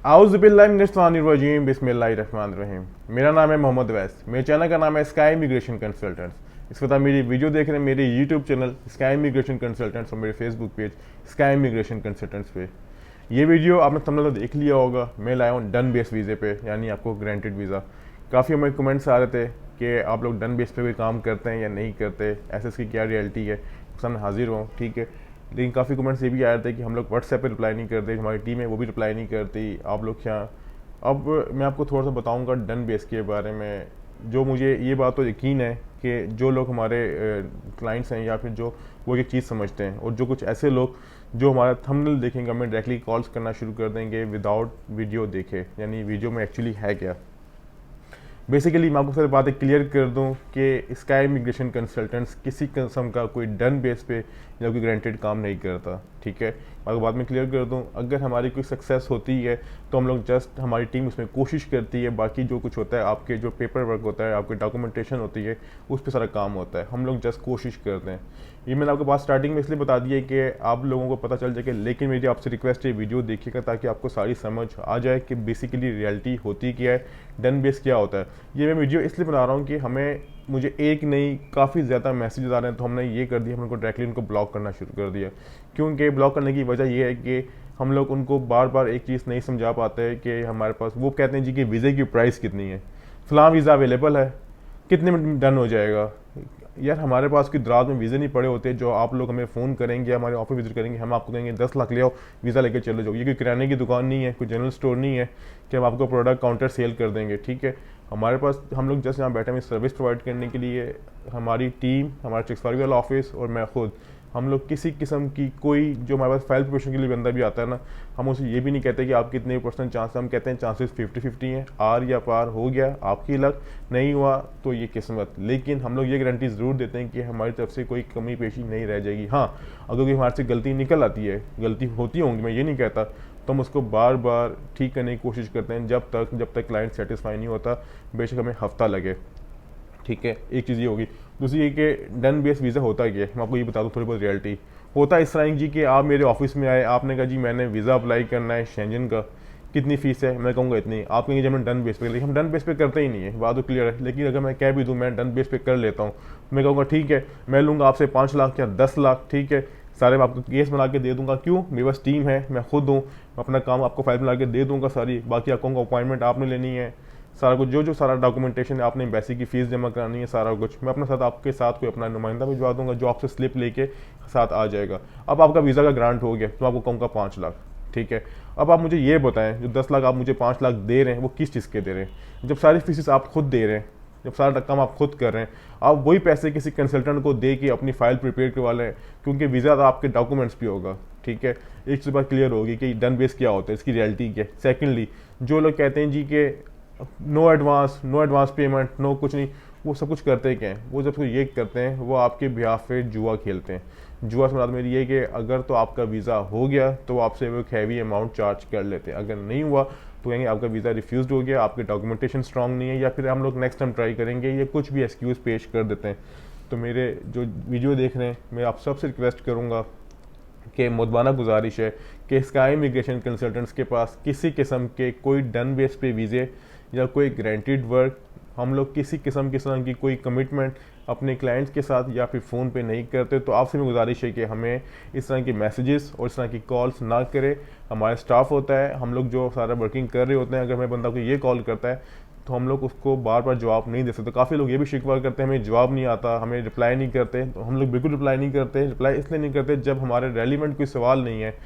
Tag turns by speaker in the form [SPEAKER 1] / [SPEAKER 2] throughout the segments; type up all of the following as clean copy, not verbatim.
[SPEAKER 1] आउज़ुबिल्लाहिमिनश्शैतानिर्रजीम बिस्मिल्लाहिर्रहमानिर्रहीम। मेरा नाम है मोहम्मद वैस। मेरे चैनल का नाम है स्काई इमिग्रेशन कंसल्टेंट्स। इस वक्त आप मेरी वीडियो देख रहे हैं मेरे YouTube channel sky immigration consultants और मेरे Facebook page sky immigration consultants पे। ये वीडियो आपने थंबनेल देख लिया होगा। मैं लाया हूँ डन बेस वीज़े पे, यानी आपको ग्रांटेड वीज़ा। काफ़ी हमें कमेंट्स आ रहे थे कि आप लोग डन बेस पे कोई काम करते हैं या नहीं करते, ऐसे इसकी क्या रियलिटी है, सामने हाजिर हूँ। ठीक है, लेकिन काफ़ी कमेंट्स ये भी आ रहे थे कि हम लोग व्हाट्सएप पे रिप्लाई नहीं करते, हमारी टीम है वो भी रिप्लाई नहीं करती, आप लोग क्या। अब मैं आपको थोड़ा सा बताऊंगा डन बेस के बारे में। जो मुझे ये बात तो यकीन है कि जो लोग हमारे क्लाइंट्स हैं या फिर जो वो एक चीज़ समझते हैं, और जो कुछ ऐसे लोग जो हमारा थंबनेल देखेंगे हमें डायरेक्टली कॉल्स करना शुरू कर देंगे विदाउट वीडियो देखे, यानी वीडियो में एक्चुअली है क्या। बेसिकली मैं आपको सारी बातें क्लियर कर दूं कि स्काई इमिग्रेशन कंसल्टेंट्स किसी किस्म का कोई डन बेस पे या कोई ग्रांटेड काम नहीं करता। ठीक है, आपको बाद में क्लियर कर दूं, अगर हमारी कोई सक्सेस होती है तो हम लोग जस्ट हमारी टीम उसमें कोशिश करती है, बाकी जो कुछ होता है आपके जो पेपर वर्क होता है, आपकी डॉक्यूमेंटेशन होती है, उस पर सारा काम होता है, हम लोग जस्ट कोशिश करते हैं। ये मैंने आपको बात स्टार्टिंग में इसलिए बता दी है कि आप लोगों को पता चल जाए कि, लेकिन मेरी आपसे रिक्वेस्ट है वीडियो देखिएगा ताकि आपको सारी समझ आ जाए कि बेसिकली रियलिटी होती क्या है, डन बेस क्या होता है। ये मैं वीडियो इसलिए बना रहा हूँ कि मुझे एक नहीं काफ़ी ज़्यादा मैसेजेस आ रहे हैं, तो हमने ये कर दिया, हमने उनको डायरेक्टली उनको ब्लॉक करना शुरू कर दिया। क्योंकि ब्लॉक करने की वजह ये है कि हम लोग उनको बार बार एक चीज़ नहीं समझा पाते कि हमारे पास, वो कहते हैं जी कि वीज़े की प्राइस कितनी है, फ़लाँ वीज़ा अवेलेबल है, कितने में डन हो जाएगा। यार हमारे पास कोई दराज में वीज़े नहीं पड़े होते जो आप लोग हमें फ़ोन करेंगे, हमारे ऑफिस विजिट करेंगे, हम आपको कहेंगे 10 लाख ले आओ, वीज़ा लेके चले जाओ। ये कोई किराने की दुकान नहीं है, कोई जनरल स्टोर नहीं है कि हम आपको प्रोडक्ट काउंटर सेल कर देंगे। ठीक है, हमारे पास, हम लोग जस्ट यहाँ बैठे हैं सर्विस प्रोवाइड करने के लिए। हमारी टीम, हमारा चेक्सवारी वाला ऑफिस और मैं खुद, हम लोग किसी किस्म की कोई, जो हमारे पास फाइल प्रिपरेशन के लिए बंदा भी आता है ना, हम उसे ये भी नहीं कहते कि आप कितने % चांस, हम कहते हैं चांसेस 50-50 हैं, आर या पार हो गया आपकी लक, नहीं हुआ तो ये किस्मत। लेकिन हम लोग ये गारंटी ज़रूर देते हैं कि हमारी तरफ से कोई कमी पेशी नहीं रह जाएगी। हाँ, अगर कोई हमारे से गलती निकल आती है, गलती होती होंगी, मैं ये नहीं कहता, तो हम उसको बार बार ठीक करने की कोशिश करते हैं जब तक क्लाइंट सेटिस्फाई नहीं होता, बेशक हमें हफ्ता लगे। ठीक है, एक चीज़ ये होगी। दूसरी ये कि डन बेस वीज़ा होता क्या है, मैं आपको ये बता दूँ थोड़ी बहुत रियलिटी। होता इस तरह जी कि आप मेरे ऑफिस में आए, आपने कहा जी मैंने वीज़ा अप्लाई करना है शेंजन का, कितनी फ़ीस है, मैं कहूँगा इतनी, आप कहेंगे जब मैं डन बेस पे, लेकिन हम डन बेस पे करते ही नहीं है, बात तो क्लियर है। लेकिन अगर मैं कह भी दूँ मैं डन बेस पे कर लेता हूँ, मैं कहूँगा ठीक है, मैं लूँगा आपसे 5 लाख या 10 लाख, ठीक है, सारे मैं आपको केस बना के दे दूंगा। क्यों, मेरे पास टीम है, मैं खुद हूँ, अपना काम आपको फाइल बना के दे दूंगा सारी। बाकी आप कहूँगा अपॉइंटमेंट आपने लेनी है, सारा कुछ जो सारा डॉक्यूमेंटेशन है, आपने एम्बेसी की फ़ीस जमा करानी है, सारा कुछ मैं अपने साथ, आपके साथ कोई अपना नुमाइंदा भिजवा दूंगा जो आपसे स्लिप लेके साथ आ जाएगा। अब आपका वीज़ा का ग्रांट हो गया तो आपको कहूँगा 5 लाख। ठीक है, अब आप मुझे ये बताएं, जो 10 लाख आप मुझे 5 लाख दे रहे हैं, वो किस चीज़ के दे रहे हैं, जब सारी फीसेस आप खुद दे रहे हैं, जब सारा काम आप खुद कर रहे हैं, आप वही पैसे किसी कंसल्टेंट को दे के अपनी फाइल प्रिपेयर करवा लें, क्योंकि वीज़ा तो आपके डॉक्यूमेंट्स भी होगा। ठीक है, एक चीज़ बात क्लियर होगी कि डन बेस क्या होता है, इसकी रियलिटी क्या है। सेकेंडली, जो लोग कहते हैं जी कि नो एडवांस पेमेंट, नो कुछ नहीं, वो सब कुछ करते क्या हैं, वो जब ये करते हैं वो आपके बिहाफ पे जुआ खेलते हैं। जुआ से मुराद मेरी ये कि अगर तो आपका वीज़ा हो गया तो आपसे वो एक हैवी अमाउंट चार्ज कर लेते हैं, अगर नहीं हुआ तो कहेंगे आपका वीज़ा रिफ्यूज़ हो गया, आपके डॉक्यूमेंटेशन स्ट्रांग नहीं है, या फिर हम लोग नेक्स्ट टाइम ट्राई करेंगे, ये कुछ भी एक्सक्यूज़ पेश कर देते हैं। तो मेरे जो वीडियो देख रहे हैं, मैं आप सबसे रिक्वेस्ट करूँगा कि मुदबाना गुजारिश है कि स्काई इमिग्रेशन कंसल्टेंट्स के पास किसी किस्म के कोई डन बेस पे वीज़े या कोई ग्रांटेड वर्क, हम लोग किसी किस्म की कोई कमिटमेंट अपने क्लाइंट्स के साथ या फिर फ़ोन पे नहीं करते। तो आपसे भी गुजारिश है कि हमें इस तरह के मैसेजेस और इस तरह की कॉल्स ना करें। हमारा स्टाफ होता है, हम लोग जो सारा वर्किंग कर रहे होते हैं, अगर मैं बंदा को ये कॉल करता है तो हम लोग उसको बार बार जवाब नहीं दे सकते। काफ़ी लोग ये भी शिकवा करते हैं हमें जवाब नहीं आता, हमें रिप्लाई नहीं करते, तो हम लोग बिल्कुल रिप्लाई नहीं करते। रिप्लाई इसलिए नहीं करते जब हमारे रेलिवेंट कोई सवाल नहीं है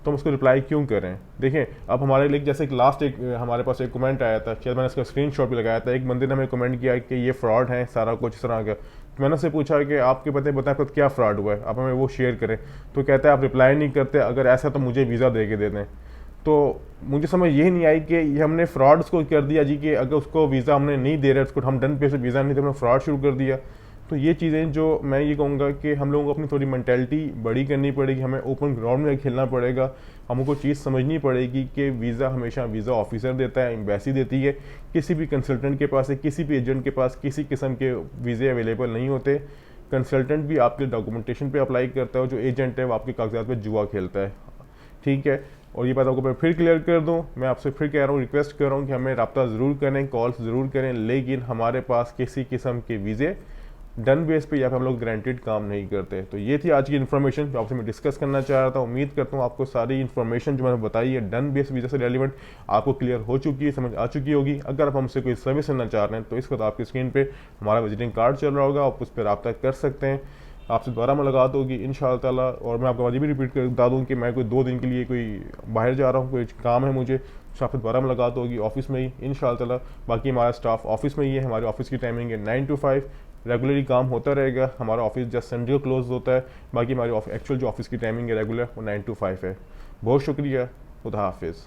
[SPEAKER 1] तो हम उसको रिप्लाई क्यों करें। देखें, अब हमारे लिए जैसे एक हमारे पास एक कमेंट आया था, शायद मैंने इसका स्क्रीनशॉट भी लगाया था। एक बंदे ने हमें कमेंट किया कि ये फ्रॉड है सारा कुछ इस तरह का। तो मैंने उससे पूछा कि आपके बताएं आपको क्या फ्रॉड हुआ है, आप हमें वो शेयर करें। तो कहता है आप रिप्लाई नहीं करते, अगर ऐसा तो मुझे वीज़ा दे के दे दें। तो मुझे समझ यही नहीं आई कि ये हमने फ्रॉड उसको कर दिया जी, कि अगर उसको वीज़ा हमने नहीं दे रहे, उसको हम डन पे से वीज़ा नहीं दे, हमने फ्रॉड शुरू कर दिया। तो ये चीज़ें जो मैं ये कहूँगा कि हम लोगों को अपनी थोड़ी मेंटालिटी बड़ी करनी पड़ेगी, हमें ओपन ग्राउंड में खेलना पड़ेगा। हमको चीज़ समझनी पड़ेगी कि वीज़ा हमेशा वीज़ा ऑफिसर देता है, एम्बेसी देती है, किसी भी कंसल्टेंट के पास है, किसी भी एजेंट के पास किसी किस्म के वीज़े अवेलेबल नहीं होते। कंसल्टेंट भी आपके डॉक्यूमेंटेशन पे अप्लाई करता है, जो एजेंट है वो आपके कागजात पे जुआ खेलता है। ठीक है, और ये बात आपको मैं फिर क्लियर कर दूं, मैं आपसे फिर कह रहा हूँ, रिक्वेस्ट कर रहा हूँ कि हमें रब्ता ज़रूर करें, कॉल्स ज़रूर करें, लेकिन हमारे पास किसी किस्म के वीज़े डन बेस पे या फिर हम लोग गारंटीड काम नहीं करते। तो ये थी आज की इन्फॉर्मेशन जो आपसे मैं डिस्कस करना चाह रहा था। उम्मीद करता हूँ आपको सारी इन्फॉर्मेशन जो मैंने बताई है डन बेस वीज़ा से रेलिवेंट आपको क्लियर हो चुकी है, समझ आ चुकी होगी। अगर आप हमसे कोई सर्विस लेना चाह रहे हैं तो इस वक्त आपकी स्क्रीन पे हमारा विजिटिंग कार्ड चल रहा होगा, आप उस पर रब्ता कर सकते हैं। आपसे दोबारा मुलाकात होगी इंशाअल्लाह ताला। और मैं आपको आज भी रिपीट कर बता दूँ कि मैं कोई 2 दिन के लिए कोई बाहर जा रहा हूँ, कोई काम है मुझे, तो आपसे दोबारा मुलाकात होगी ऑफिस में ही इंशाअल्लाह ताला। बाकी हमारा स्टाफ ऑफिस में ही है, हमारे ऑफिस की टाइमिंग है 9 to 5, रेगुलरली काम होता रहेगा। हमारा ऑफिस जस्ट संडे को क्लोज होता है, बाकी हमारी एक्चुअल जो ऑफिस की टाइमिंग है रेगुलर वो 9 to 5 है। बहुत शुक्रिया, खुदा हाफिज़।